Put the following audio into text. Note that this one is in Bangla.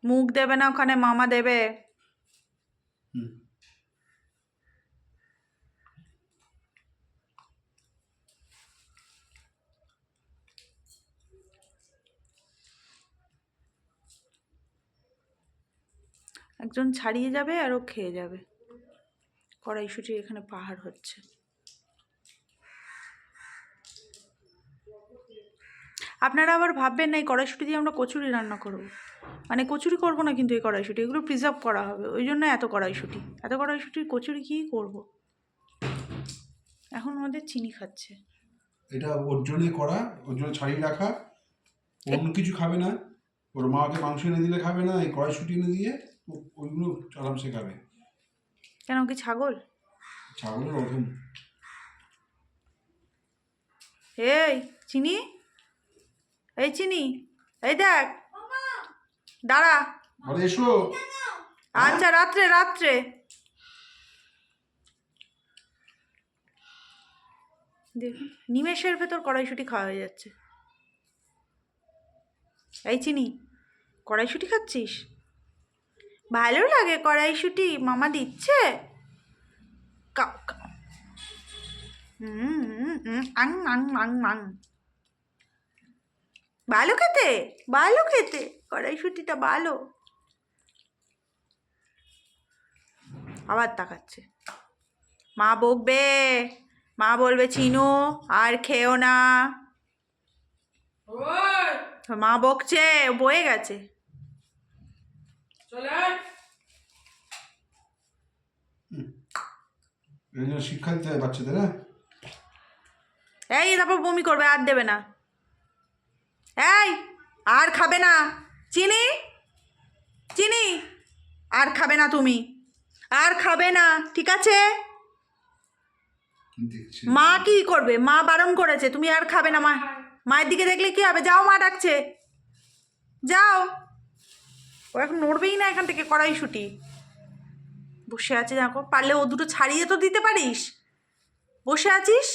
মুখ দেবে না, ওখানে মামা দেবে। একজন ছাড়িয়ে যাবে আর ও খেয়ে যাবে। কড়াইশুঁটি এখানে পাহাড় হচ্ছে। আপনারা আবার ভাববেন না এই কড়াইশুঁটি দিয়ে আমরা কচুরি রান্না করব। মানে কচুরি করবো না কিন্তু এই কড়াইশুঁটি, এগুলো প্রিজার্ভ করা হবে, ওই জন্য এত কড়াইশুঁটির কচুরি কী করব। এখন আমাদের চিনি খাচ্ছে। এটা ওর জন্য করা, ওর জন্য ছাড়িয়ে রাখা। অন্য কিছু খাবে না, ওর মাকে মাংস এনে দিলে খাবে না, এই কড়াইশুঁটি এনে দিয়ে ওইগুলো আরামসে খাবে। কেন কি ছাগল? ছাগলের অধম। এই চিনি, এই চিনি, এই দেখ, দাঁড়া। আরে এসো। আচ্ছা রাত্রে রাত্রে দেখুন নিমেষের ভেতর কড়াইশুঁটি খাওয়া হয়ে যাচ্ছে। এই চিনি, কড়াইশুঁটি খাচ্ছিস? ভালো লাগে কড়াইশুঁটি? মামা দিচ্ছে? Cow cow. আং আং আং আং। ভালো খেতে, ভালো খেতে, কড়াইশুঁটিটা ভালো। আবার তাকাচ্ছে। মা বকবে, মা বলবে চিনু আর খেও না। মা বকছে, বয়ে গেছে। এই জন্য শিক্ষা দিতে হয় বাচ্চাদের। এই তারপর বমি করবে, আর দেবে না। এই আর খাবে না চিনি, চিনি আর খাবে না তুমি, আর খাবে না, ঠিক আছে? মা কি করবে? মা বারণ করেছে, তুমি আর খাবে না। মায়ের দিকে দেখলে কি হবে? যাও, মা ডাকছে, যাও। ও এখন নড়বেই না এখান থেকে। কড়াইশুঁটি বসে আছে, দেখো, পারলে ও দুটো ছাড়িয়ে তো দিতে পারিস। বসে আছিস।